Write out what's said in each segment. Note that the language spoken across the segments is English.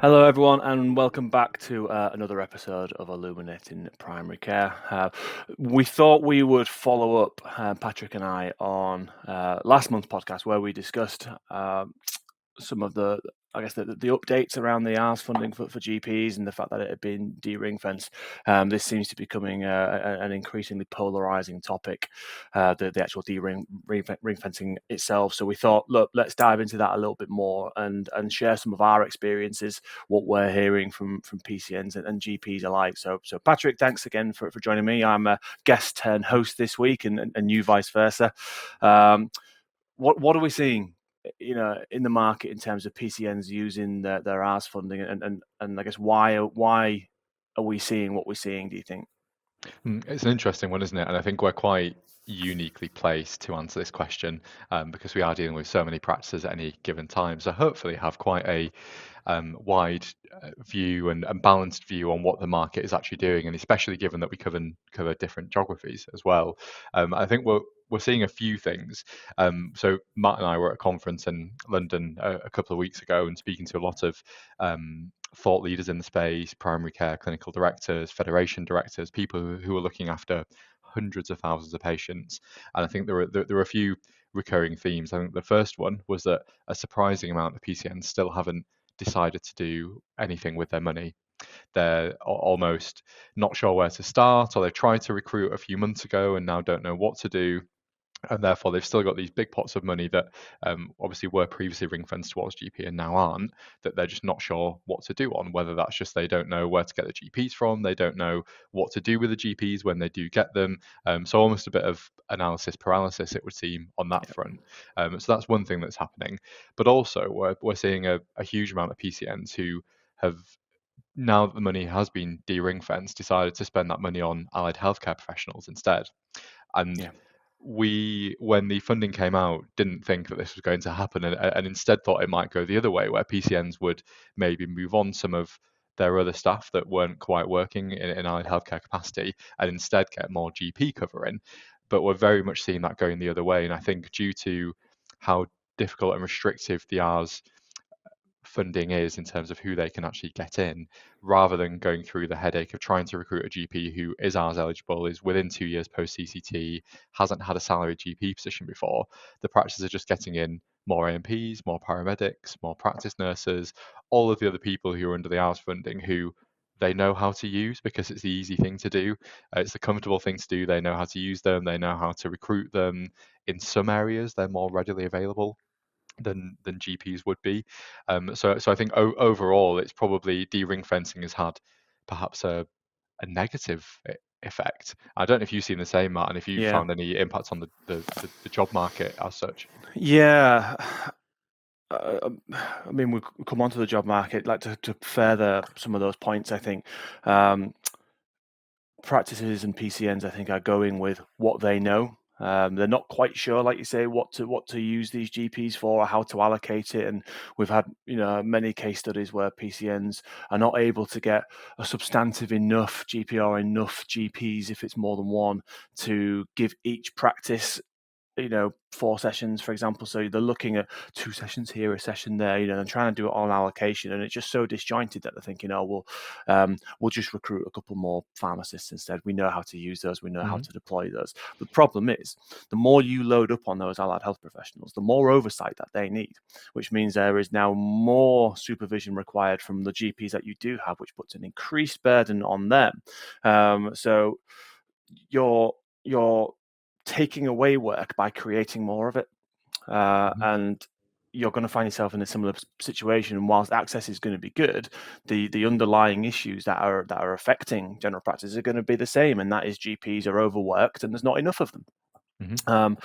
Hello, everyone, and welcome back to another episode of Illuminating Primary Care. We thought we would follow up, Patrick and I, on last month's podcast where we discussed some of the updates around the ARRS funding for GPs and the fact that it had been de-ring-fenced. This seems to be becoming an increasingly polarizing topic, the actual de-ring-fencing itself. So we thought, look, let's dive into that a little bit more and share some of our experiences, what we're hearing from PCNs and GPs alike. So Patrick, thanks again for joining me. I'm a guest and host this week, and you vice versa. What are we seeing, in the market in terms of PCNs using their ARRS funding, and I guess why are we seeing what we're seeing, do you think? It's an interesting one, isn't it? And I think we're quite uniquely placed to answer this question because we are dealing with so many practices at any given time. So hopefully have quite a wide view and balanced view on what the market is actually doing, and especially given that we cover different geographies as well. I think we're seeing a few things. So Matt and I were at a conference in London a couple of weeks ago and speaking to a lot of thought leaders in the space, primary care clinical directors, federation directors, people who are looking after hundreds of thousands of patients. And I think there were a few recurring themes. I think the first one was that a surprising amount of PCNs still haven't decided to do anything with their money. They're almost not sure where to start, or they've tried to recruit a few months ago and now don't know what to do. And therefore, they've still got these big pots of money that obviously were previously ring fenced towards GP and now aren't, that they're just not sure what to do on. Whether that's just they don't know where to get the GPs from, they don't know what to do with the GPs when they do get them. So almost a bit of analysis paralysis, it would seem, on that front. So that's one thing that's happening. But also, we're seeing a huge amount of PCNs who have, now that the money has been de-ring fenced, decided to spend that money on allied healthcare professionals instead. And Yeah. we, when the funding came out, didn't think that this was going to happen, and instead thought it might go the other way, where PCNs would maybe move on some of their other staff that weren't quite working in allied healthcare capacity and instead get more GP cover in. But we're very much seeing that going the other way. And I think due to how difficult and restrictive the ARRS funding is in terms of who they can actually get in, rather than going through the headache of trying to recruit a GP who is ARRS eligible, is within 2 years post CCT, hasn't had a salaried GP position before. The practices are just getting in more AMPs, more paramedics, more practice nurses, all of the other people who are under the ARRS funding who they know how to use because it's the easy thing to do. It's the comfortable thing to do. They know how to use them. They know how to recruit them. In some areas, they're more readily available than GPs would be. So I think overall, it's probably de-ring fencing has had perhaps a negative effect. I don't know if you've seen the same, Matt, and if you've Yeah. found any impacts on the job market as such. Yeah. I mean, we'll come on to the job market, like to further some of those points. I think practices and PCNs, I think, are going with what they know. They're not quite sure, like you say, what to use these GPs for or how to allocate it. And we've had, many case studies where PCNs are not able to get a substantive enough GP or enough GPs, if it's more than one, to give each practice 4 sessions, for example. So they're looking at 2 sessions here, a session there, and trying to do it on allocation, and it's just so disjointed that they're thinking, oh, we'll just recruit a couple more pharmacists instead. We know how to use those, we know how to deploy those. But the problem is, the more you load up on those allied health professionals, the more oversight that they need, which means there is now more supervision required from the GPs that you do have, which puts an increased burden on them. So you're taking away work by creating more of it, and you're going to find yourself in a similar situation. And whilst access is going to be good, the underlying issues that are affecting general practice are going to be the same, and that is GPs are overworked and there's not enough of them.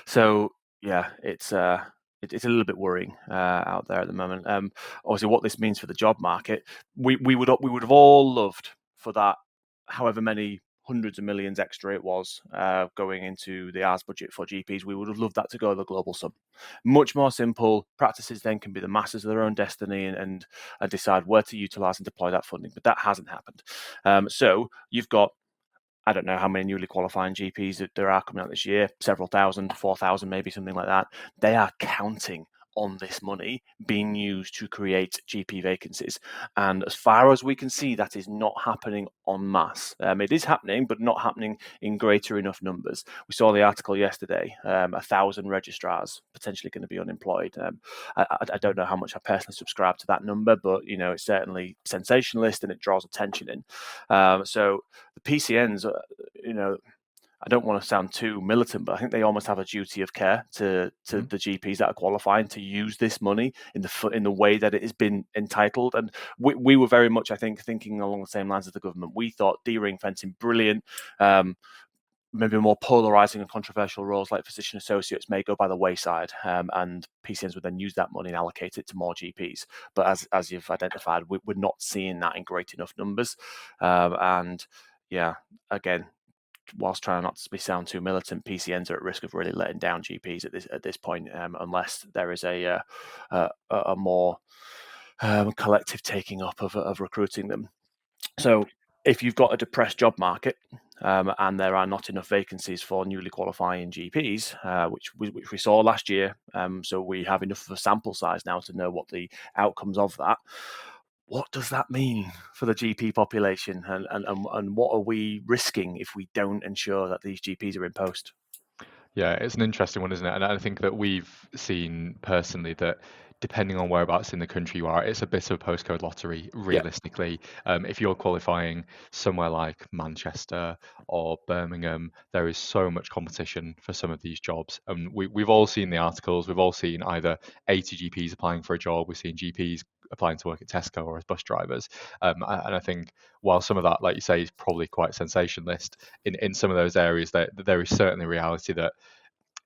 So yeah, it's a little bit worrying out there at the moment. Obviously, what this means for the job market, we would have all loved for that, however many hundreds of millions extra it was going into the ARRS budget for GPs. We would have loved that to go to the global sum. Much more simple. Practices then can be the masters of their own destiny and decide where to utilise and deploy that funding. But that hasn't happened. So you've got, I don't know how many newly qualifying GPs that there are coming out this year, several thousand, 4,000 maybe, something like that. They are counting on this money being used to create GP vacancies. And as far as we can see, that is not happening en masse. It is happening, but not happening in greater enough numbers. We saw the article yesterday, 1,000 registrars potentially going to be unemployed. I don't know how much I personally subscribe to that number, but it's certainly sensationalist and it draws attention in. So the PCNs, I don't want to sound too militant, but I think they almost have a duty of care to the GPs that are qualifying to use this money in the way that it has been entitled. And we were very much, I think, thinking along the same lines as the government. We thought de-ring-fencing, brilliant. Maybe more polarizing and controversial roles like physician associates may go by the wayside, and PCNs would then use that money and allocate it to more GPs. But as you've identified, we're not seeing that in great enough numbers. And yeah, again, whilst trying not to sound too militant, PCNs are at risk of really letting down GPs at this point, unless there is a more collective taking up of recruiting them. So if you've got a depressed job market and there are not enough vacancies for newly qualifying GPs, which we saw last year, so we have enough of a sample size now to know what the outcomes of that. What does that mean for the GP population, and what are we risking if we don't ensure that these GPs are in post? Yeah, it's an interesting one, isn't it? And I think that we've seen personally that depending on whereabouts in the country you are, it's a bit of a postcode lottery, Yeah, realistically. If you're qualifying somewhere like Manchester or Birmingham, there is so much competition for some of these jobs. And we've all seen the articles, we've all seen either 80 GPs applying for a job, we've seen GPs applying to work at Tesco or as bus drivers. And I think while some of that, like you say, is probably quite sensationalist, in some of those areas, there is certainly a reality that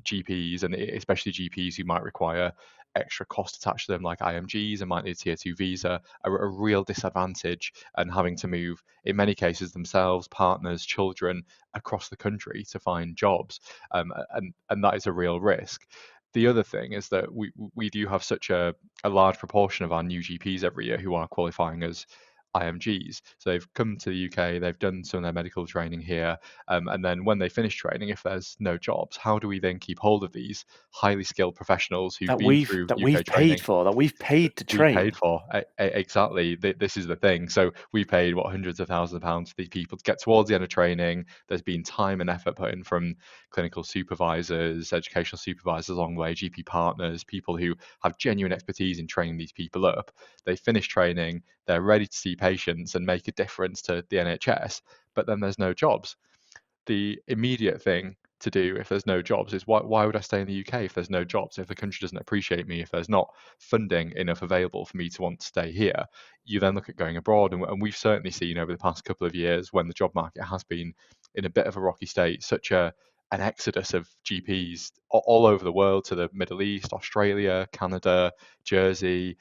GPs, and especially GPs who might require extra cost attached to them, like IMGs and might need a tier 2 visa, are a real disadvantage and having to move, in many cases, themselves, partners, children across the country to find jobs. And that is a real risk. The other thing is that we do have such a large proportion of our new GPs every year who are qualifying as IMGs. So they've come to the UK, they've done some of their medical training here, and then when they finish training, if there's no jobs, how do we then keep hold of these highly skilled professionals who've that been we've through that UK we've paid training? for, that we've paid to We paid train. for exactly. This is the thing. So we paid hundreds of thousands of pounds for these people to get towards the end of training. There's been time and effort put in from clinical supervisors, educational supervisors along the way, GP partners, people who have genuine expertise in training these people up. They finish training, they're ready to see patients and make a difference to the NHS, but then there's no jobs. The immediate thing to do if there's no jobs is why would I stay in the UK if there's no jobs, if the country doesn't appreciate me, if there's not funding enough available for me to want to stay here? You then look at going abroad, and we've certainly seen over the past couple of years when the job market has been in a bit of a rocky state, such an exodus of GPs all over the world to the Middle East, Australia, Canada, Jersey,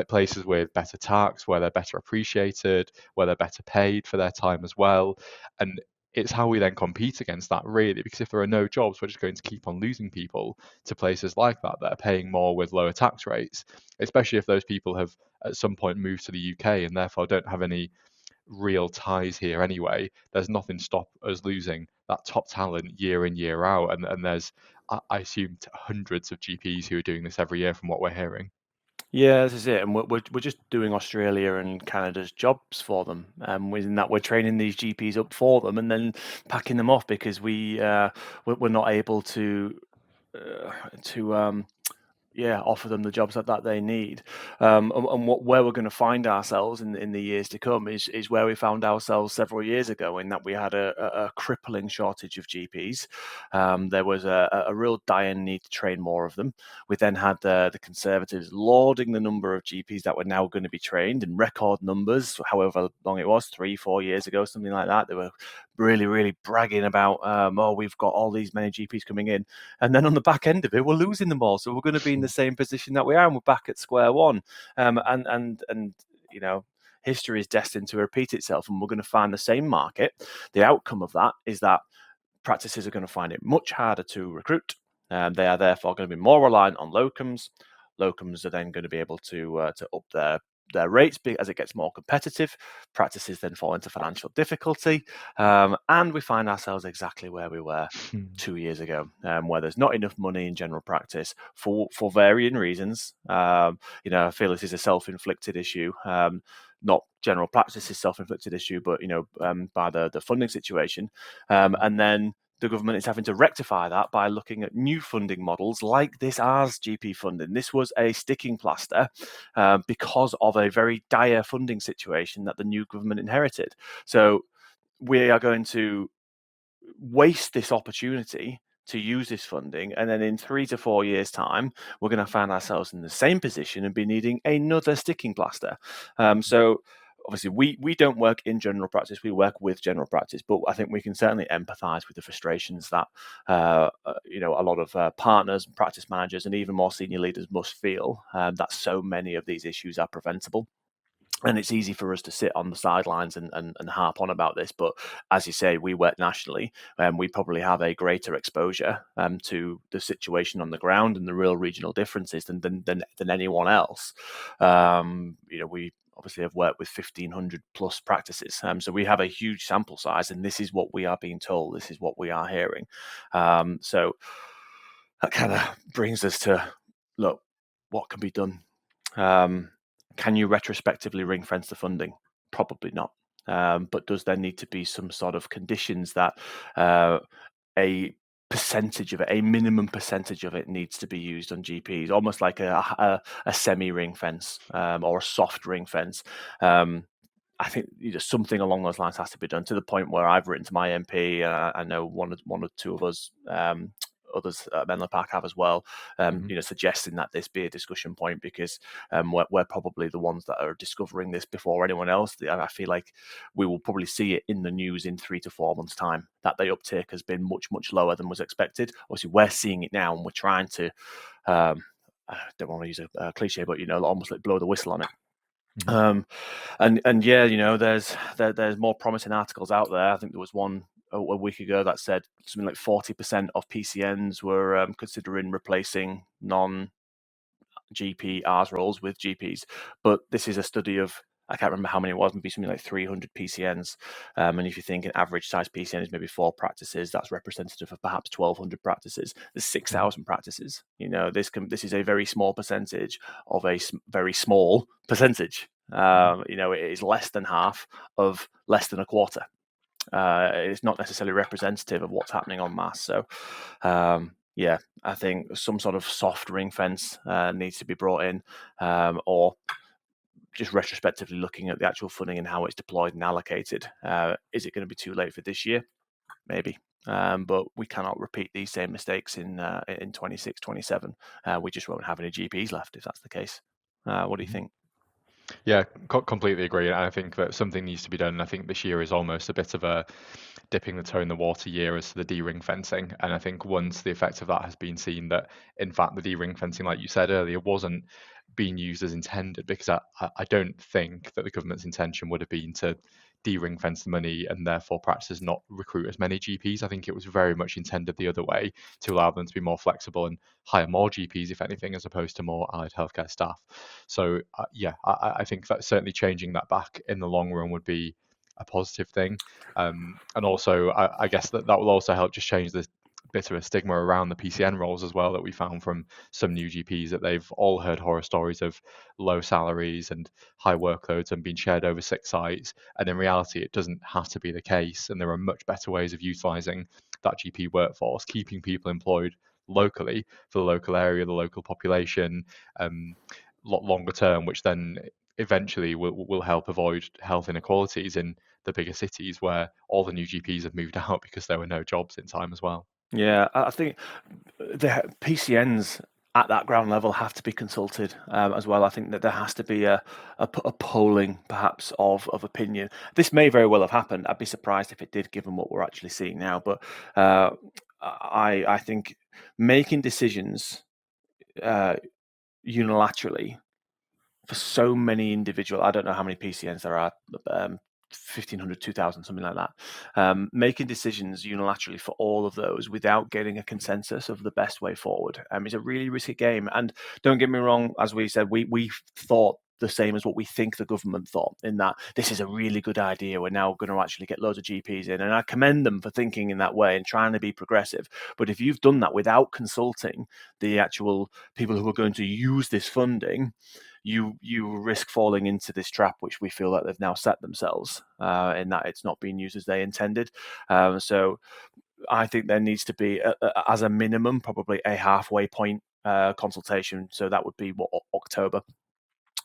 places with better tax, where they're better appreciated, where they're better paid for their time as well. And it's how we then compete against that, really, because if there are no jobs, we're just going to keep on losing people to places like that that are paying more with lower tax rates, especially if those people have at some point moved to the UK and therefore don't have any real ties here anyway. There's nothing to stop us losing that top talent year in, year out. And there's, I assume, hundreds of GPs who are doing this every year from what we're hearing. Yeah, this is it, and we're just doing Australia and Canada's jobs for them. In that we're training these GPs up for them and then packing them off because we're not able uh, to offer them the jobs that they need. And where we're going to find ourselves in the years to come is where we found ourselves several years ago, in that we had a crippling shortage of GPs. There was a real dire need to train more of them. We then had the Conservatives lauding the number of GPs that were now going to be trained in record numbers, however long it was, 3-4 years ago, something like that. They were really, really bragging about, we've got all these many GPs coming in. And then on the back end of it, we're losing them all. So we're going to be in the same position that we are, and we're back at square one. And history is destined to repeat itself, and we're going to find the same market. The outcome of that is that practices are going to find it much harder to recruit. They are therefore going to be more reliant on locums. Locums are then going to be able to up their their rates as it gets more competitive. Practices then fall into financial difficulty, and we find ourselves exactly where we were 2 years ago, where there's not enough money in general practice for varying reasons. I feel this is a self-inflicted issue. Not general practice's self-inflicted issue, but by the funding situation, and then the government is having to rectify that by looking at new funding models like this ARRS GP funding. This was a sticking plaster because of a very dire funding situation that the new government inherited. So we are going to waste this opportunity to use this funding, and then in 3 to 4 years' time, we're going to find ourselves in the same position and be needing another sticking plaster. So obviously, we don't work in general practice; we work with general practice. But I think we can certainly empathise with the frustrations that a lot of partners, practice managers, and even more senior leaders must feel that so many of these issues are preventable. And it's easy for us to sit on the sidelines and harp on about this, but as you say, we work nationally, and we probably have a greater exposure to the situation on the ground and the real regional differences than anyone else. We obviously have worked with 1,500 plus practices, so we have a huge sample size, and this is what we are being told. This is what we are hearing. So that kind of brings us to, look, what can be done? Can you retrospectively ring fence the funding? Probably not. But does there need to be some sort of conditions that a percentage of it, a minimum percentage of it, needs to be used on GPs, almost like a semi ring fence or a soft ring fence? I think something along those lines has to be done, to the point where I've written to my MP. I know one or two of us. Others at Menlo Park have as well, suggesting that this be a discussion point, because we're probably the ones that are discovering this before anyone else. I feel like we will probably see it in the news in 3 to 4 months' time, that the uptake has been much, much lower than was expected. Obviously, we're seeing it now, and we're trying to, I don't want to use a cliche, but, almost like blow the whistle on it. And yeah, there's more promising articles out there. I think there was one a week ago that said something like 40% of PCNs were considering replacing non-GP ARRS roles with GPs. But this is a study of, I can't remember how many it was, maybe something like 300 PCNs. And if you think an average size PCN is maybe 4 practices, that's representative of perhaps 1,200 practices. There's 6,000 practices. This is a very small percentage of a very small percentage. It is less than half of less than a quarter. It's not necessarily representative of what's happening en masse. So, I think some sort of soft ring fence needs to be brought in, or just retrospectively looking at the actual funding and how it's deployed and allocated. Is it going to be too late for this year? Maybe. But we cannot repeat these same mistakes in 26, 27. We just won't have any GPs left if that's the case. What do you think? Yeah, completely agree. And I think that something needs to be done. And I think this year is almost a bit of a dipping the toe in the water year as to the de-ring fencing. And I think once the effect of that has been seen, that in fact the de-ring fencing, like you said earlier, wasn't being used as intended, because I don't think that the government's intention would have been to de-ring fence the money and therefore practices not recruit as many GPs. I think it was very much intended the other way, to allow them to be more flexible and hire more GPs, if anything, as opposed to more allied healthcare staff. So I think that certainly changing that back in the long run would be a positive thing. And also, I guess that will also help just change the bit of a stigma around the PCN roles as well, that we found from some new GPs, that they've all heard horror stories of low salaries and high workloads and being shared over 6 sites. And in reality, it doesn't have to be the case. And there are much better ways of utilising that GP workforce, keeping people employed locally for the local area, the local population, longer term, which then eventually will help avoid health inequalities in the bigger cities, where all the new GPs have moved out because there were no jobs in time as well. Yeah, I think the PCNs at that ground level have to be consulted as well. I think that there has to be a polling, perhaps, of opinion. This may very well have happened. I'd be surprised if it did, given what we're actually seeing now. But I think making decisions unilaterally for so many I don't know how many PCNs there are, 1,500, 2,000, something like that. Making decisions unilaterally for all of those without getting a consensus of the best way forward is a really risky game. And don't get me wrong, as we said, we thought the same as what we think the government thought, in that this is a really good idea, we're now going to actually get loads of GPs in. And I commend them for thinking in that way and trying to be progressive. But if you've done that without consulting the actual people who are going to use this funding, you risk falling into this trap, which we feel that they've now set themselves, in that it's not being used as they intended. So I think there needs to be, as a minimum, probably a halfway point consultation. So that would be October,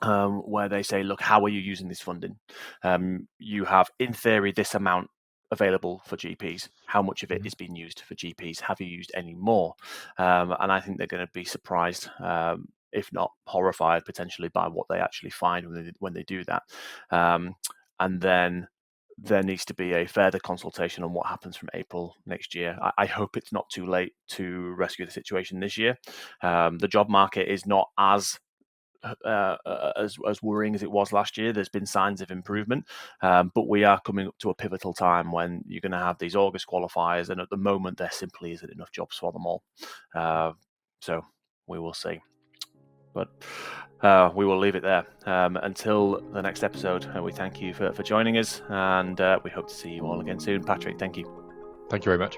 where they say, look, how are you using this funding? You have, in theory, this amount available for GPs. How much of it is being used for GPs? Have you used any more? And I think they're going to be surprised, if not horrified, potentially, by what they actually find when they do that. And then there needs to be a further consultation on what happens from April next year. I hope it's not too late to rescue the situation this year. The job market is not as worrying as it was last year. There's been signs of improvement, but we are coming up to a pivotal time when you're going to have these August qualifiers, and at the moment there simply isn't enough jobs for them all. So we will see. But we will leave it there. Until the next episode, we thank you for joining us, and we hope to see you all again soon. Patrick, thank you. Thank you very much.